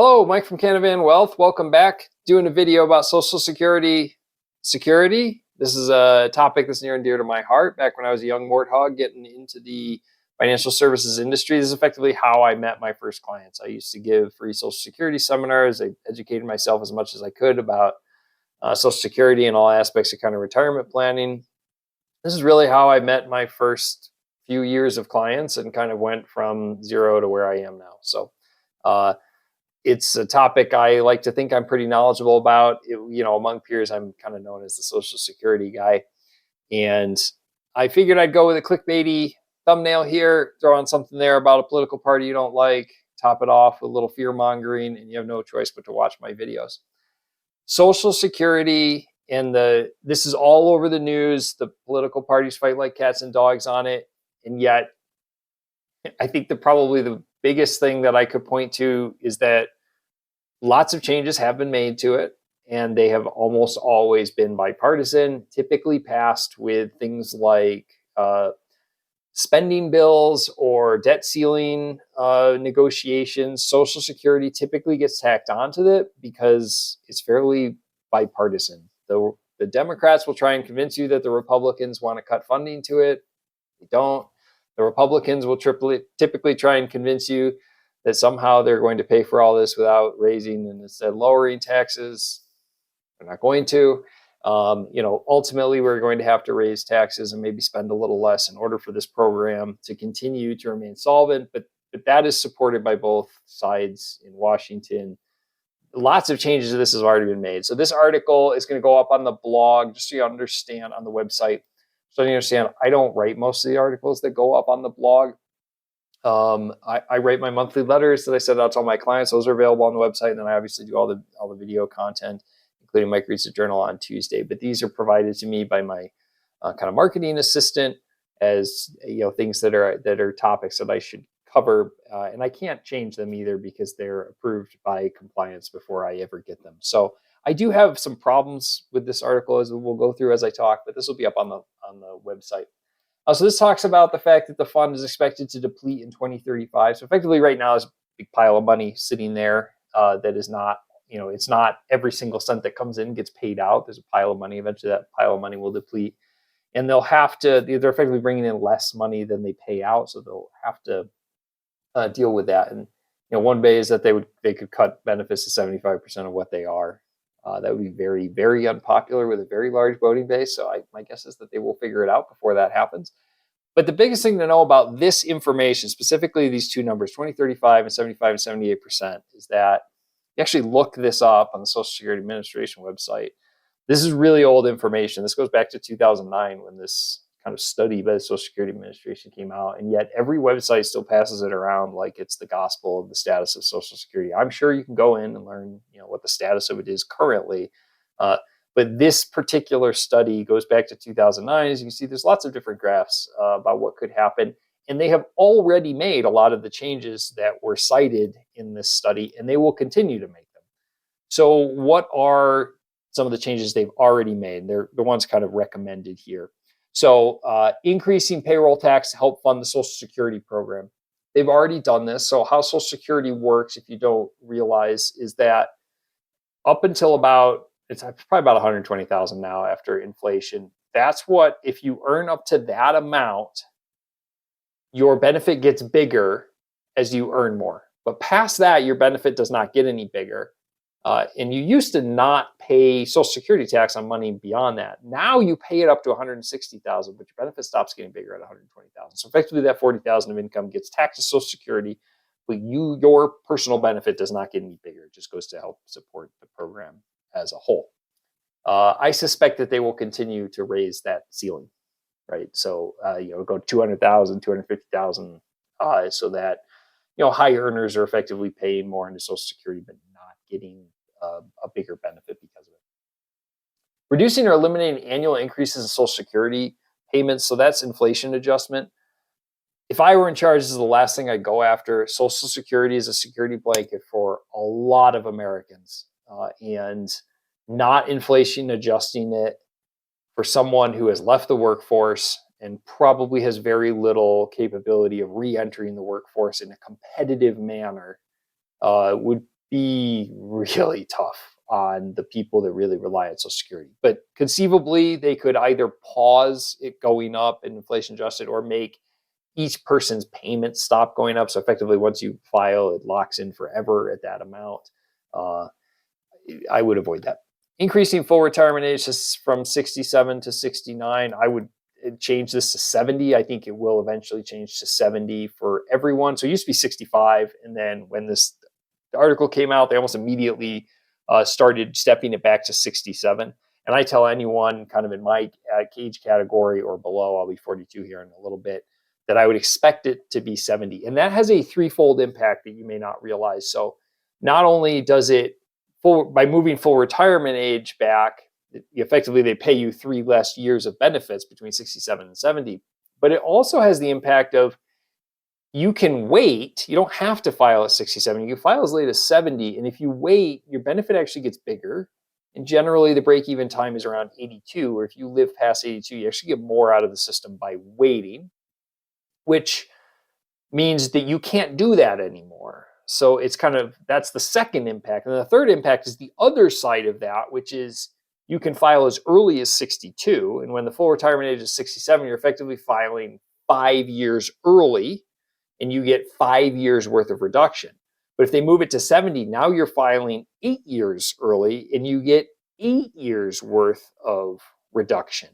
Hello, Mike from Canavan Wealth. Welcome back. Doing a video about Social Security security. This is a topic that's near and dear to my heart. Back when I was a young warthog getting into the financial services industry, this is effectively how I met my first clients. I used to give free Social Security seminars. I educated myself as much as I could about Social Security and all aspects of kind of retirement planning. This is really how I met my first few years of clients and kind of went from zero to where I am now. So, uh, it's a topic I like to think I'm pretty knowledgeable about. Among peers, I'm kind of known as the Social Security guy. And I figured I'd go with a clickbaity thumbnail here, throw on something there about a political party you don't like, top it off with a little fear mongering, and you have no choice but to watch my videos. Social Security this is all over the news. The political parties fight like cats and dogs on it. And yet I think that probably the biggest thing that I could point to is that lots of changes have been made to it, and they have almost always been bipartisan, typically passed with things like spending bills or debt ceiling negotiations. Social Security typically gets tacked onto it because it's fairly bipartisan. The Democrats will try and convince you that the Republicans want to cut funding to it. They don't. The Republicans will typically try and convince you that somehow they're going to pay for all this without raising and instead lowering taxes. They're not going to. Ultimately, we're going to have to raise taxes and maybe spend a little less in order for this program to continue to remain solvent. But that is supported by both sides in Washington. Lots of changes to this have already been made. So this article is going to go up on the blog, just so you understand, on the website. So you understand, I don't write most of the articles that go up on the blog. I write my monthly letters that I send out to all my clients. Those are available on the website. And then I obviously do all the video content, including Mike Reads the Journal on Tuesday. But these are provided to me by my kind of marketing assistant as things that are topics that I should cover. And I can't change them either because they're approved by compliance before I ever get them. So I do have some problems with this article as we'll go through as I talk, but this will be up on the website. So this talks about the fact that the fund is expected to deplete in 2035. So effectively right now is a big pile of money sitting there that is not, it's not every single cent that comes in gets paid out. There's a pile of money. Eventually that pile of money will deplete. And they're effectively bringing in less money than they pay out. So they'll have to deal with that. And, one way is that they could cut benefits to 75% of what they are. That would be very, very unpopular with a very large voting base. So my guess is that they will figure it out before that happens. But the biggest thing to know about this information, specifically these two numbers, 2035 and 75 and 78%, is that you actually look this up on the Social Security Administration website. This is really old information. This goes back to 2009 when this kind of study by the Social Security Administration came out. And yet every website still passes it around like it's the gospel of the status of Social Security. I'm sure you can go in and learn, what the status of it is currently. But this particular study goes back to 2009. As you can see, there's lots of different graphs about what could happen. And they have already made a lot of the changes that were cited in this study, and they will continue to make them. So what are some of the changes they've already made? They're the ones kind of recommended here. So increasing payroll tax to help fund the Social Security program. They've already done this. So how Social Security works, if you don't realize, is that up until it's probably about 120,000 now after inflation. That's what, if you earn up to that amount, your benefit gets bigger as you earn more. But past that, your benefit does not get any bigger. And you used to not pay Social Security tax on money beyond that. Now you pay it up to 160,000, but your benefit stops getting bigger at 120,000. So effectively, that 40,000 of income gets taxed to Social Security, but your personal benefit does not get any bigger. It just goes to help support the program as a whole. I suspect that they will continue to raise that ceiling, right? So go 200,000, 250,000, so that high earners are effectively paying more into Social Security, but not getting a bigger benefit because of it. Reducing or eliminating annual increases in Social Security payments. So that's inflation adjustment. If I were in charge, this is the last thing I'd go after. Social Security is a security blanket for a lot of Americans, and not inflation adjusting it for someone who has left the workforce and probably has very little capability of re-entering the workforce in a competitive manner would be really tough on the people that really rely on Social Security. But conceivably, they could either pause it going up and inflation adjusted, or make each person's payment stop going up. So effectively, once you file, it locks in forever at that amount. Uh, I would avoid that. Increasing full retirement age from 67 to 69, I would change this to 70. I think it will eventually change to 70 for everyone. So it used to be 65. And then when the article came out, they almost immediately started stepping it back to 67. And I tell anyone kind of in my age category or below, I'll be 42 here in a little bit, that I would expect it to be 70. And that has a threefold impact that you may not realize. So not only does it, by moving full retirement age back, effectively they pay you 3 less years of benefits between 67 and 70, but it also has the impact of, you can wait. You don't have to file at 67. You can file as late as 70. And if you wait, your benefit actually gets bigger. And generally, the break even time is around 82. Or if you live past 82, you actually get more out of the system by waiting, which means that you can't do that anymore. So it's kind of, that's the second impact. And the third impact is the other side of that, which is you can file as early as 62. And when the full retirement age is 67, you're effectively filing 5 years early, and you get 5 years worth of reduction. But if they move it to 70, now you're filing 8 years early, and you get 8 years worth of reduction.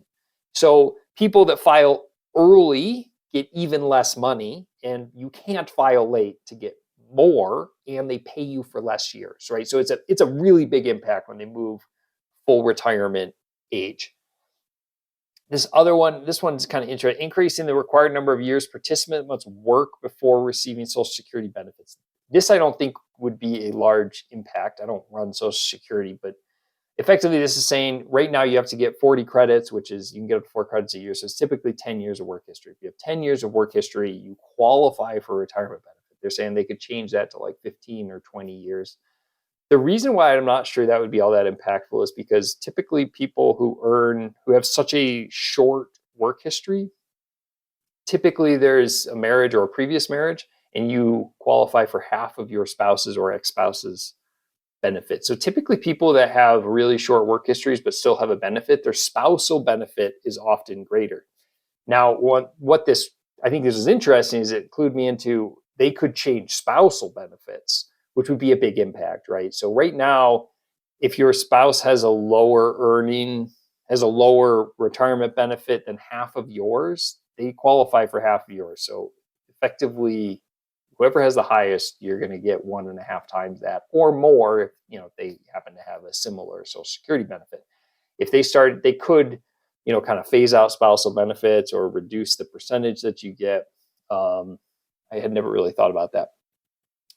So people that file early get even less money, and you can't file late to get more, and they pay you for less years, right? So it's a really big impact when they move full retirement age. This one's kind of interesting. Increasing the required number of years participant must work before receiving Social Security benefits. This I don't think would be a large impact. I don't run Social Security, but effectively this is saying right now you have to get 40 credits, which is, you can get up to 4 credits a year. So it's typically 10 years of work history. If you have 10 years of work history, you qualify for retirement benefit. They're saying they could change that to like 15 or 20 years. The reason why I'm not sure that would be all that impactful is because typically people who have such a short work history, typically there's a marriage or a previous marriage, and you qualify for half of your spouse's or ex-spouse's benefit. So typically people that have really short work histories but still have a benefit, their spousal benefit is often greater. Now, what this, I think this is interesting, is it clued me into, they could change spousal benefits, which would be a big impact, right? So right now, if your spouse has a lower retirement benefit than half of yours, they qualify for half of yours. So effectively, whoever has the highest, you're going to get 1.5 times that or more if they happen to have a similar Social Security benefit. If they could, kind of phase out spousal benefits or reduce the percentage that you get. I had never really thought about that.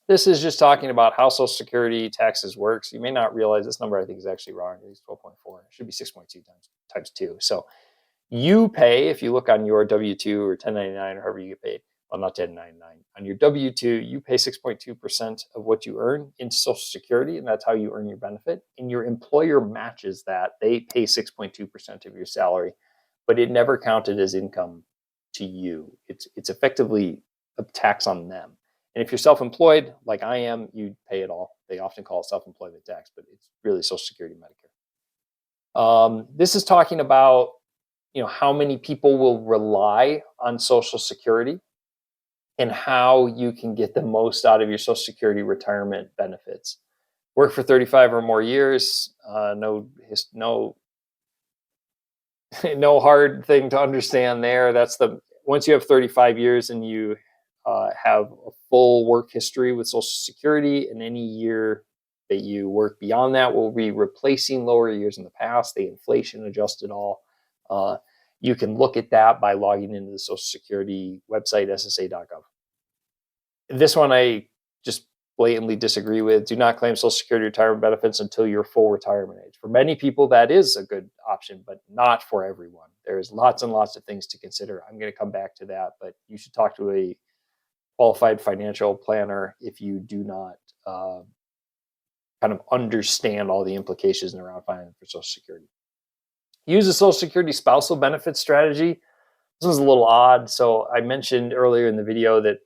This is just talking about how Social Security taxes works. You may not realize this number, I think, is actually wrong. It's 12.4. It should be 6.2 times 2. So you pay, if you look on your W-2 or 1099 or however you get paid, well, not 1099, on your W-2, you pay 6.2% of what you earn into Social Security, and that's how you earn your benefit. And your employer matches that. They pay 6.2% of your salary, but it never counted as income to you. It's effectively a tax on them. And if you're self-employed, like I am, you pay it all. They often call it self-employment tax, but it's really Social Security, Medicare. This is talking about, how many people will rely on Social Security and how you can get the most out of your Social Security retirement benefits. Work for 35 or more years. No hard thing to understand there. Once you have 35 years and you have a full work history with Social Security, and any year that you work beyond that will be replacing lower years in the past. They inflation adjust it all. You can look at that by logging into the Social Security website, ssa.gov. This one I just blatantly disagree with. Do not claim Social Security retirement benefits until your full retirement age. For many people, that is a good option, but not for everyone. There's lots and lots of things to consider. I'm going to come back to that, but you should talk to a qualified financial planner if you do not kind of understand all the implications around filing for Social Security. Use a Social Security spousal benefit strategy. This one's a little odd. So I mentioned earlier in the video that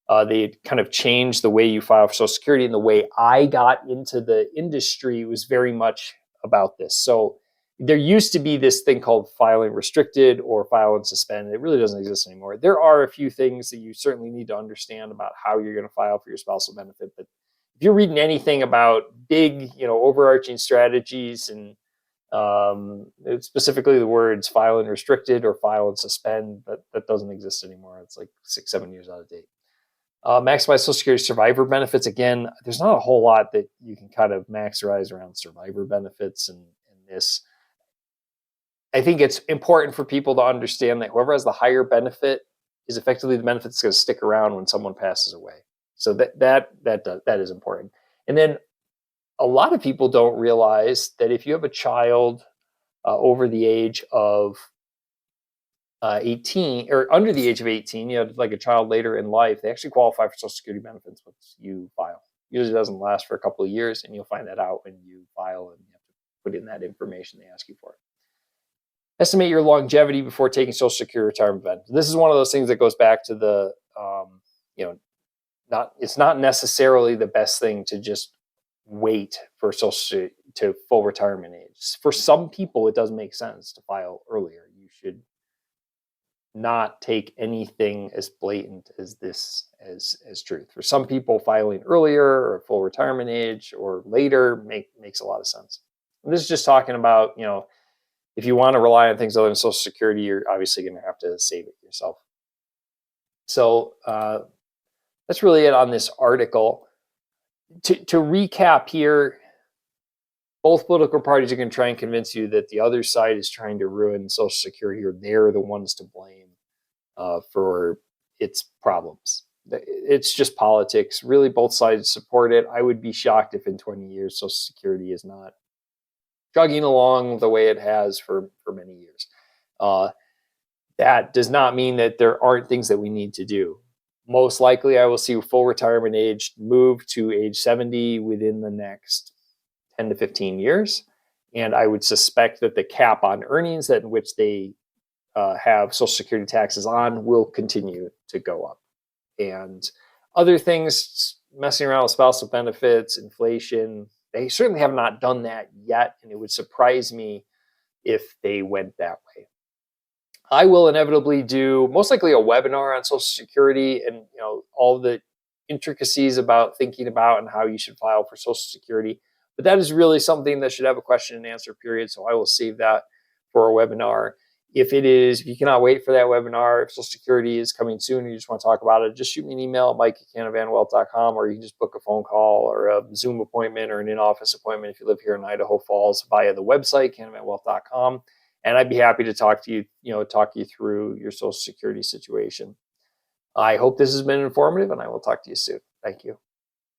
They kind of changed the way you file for Social Security, and the way I got into the industry was very much about this. So there used to be this thing called filing restricted or file and suspend. It really doesn't exist anymore. There are a few things that you certainly need to understand about how you're going to file for your spousal benefit, but if you're reading anything about big, overarching strategies and specifically the words file and restricted or file and suspend, that doesn't exist anymore. It's like 6-7 years out of date. Maximize Social Security survivor benefits. Again, there's not a whole lot that you can kind of maximize around survivor benefits and this. I think it's important for people to understand that whoever has the higher benefit is effectively the benefit that's going to stick around when someone passes away. So that is important. And then a lot of people don't realize that if you have a child over the age of 18 or under the age of 18, you have like a child later in life, they actually qualify for Social Security benefits once you file. Usually doesn't last for a couple of years, and you'll find that out when you file and you have to put in that information they ask you for. Estimate your longevity before taking Social Security retirement benefits. This is one of those things that goes back to the, it's not necessarily the best thing to just wait for Social to full retirement age. For some people, it does make sense to file earlier. You should not take anything as blatant as this as truth. For some people, filing earlier or full retirement age or later makes a lot of sense. And this is just talking about, if you want to rely on things other than Social Security, you're obviously going to have to save it yourself. So that's really it on this article. To recap here, both political parties are going to try and convince you that the other side is trying to ruin Social Security, or they're the ones to blame for its problems. It's just politics. Really, both sides support it. I would be shocked if in 20 years Social Security is not chugging along the way it has for many years. That does not mean that there aren't things that we need to do. Most likely, I will see full retirement age move to age 70 within the next 10 to 15 years. And I would suspect that the cap on earnings in which they have Social Security taxes on will continue to go up. And other things, messing around with spousal benefits, inflation, they certainly have not done that yet. And it would surprise me if they went that way. I will inevitably do most likely a webinar on Social Security and all the intricacies about thinking about and how you should file for Social Security. But that is really something that should have a question and answer period. So I will save that for a webinar. If you cannot wait for that webinar, if Social Security is coming soon and you just want to talk about it, just shoot me an email at mike@canovanwealth.com, or you can just book a phone call or a Zoom appointment or an in-office appointment if you live here in Idaho Falls via the website, canovanwealth.com. And I'd be happy to talk to you, talk you through your Social Security situation. I hope this has been informative, and I will talk to you soon. Thank you.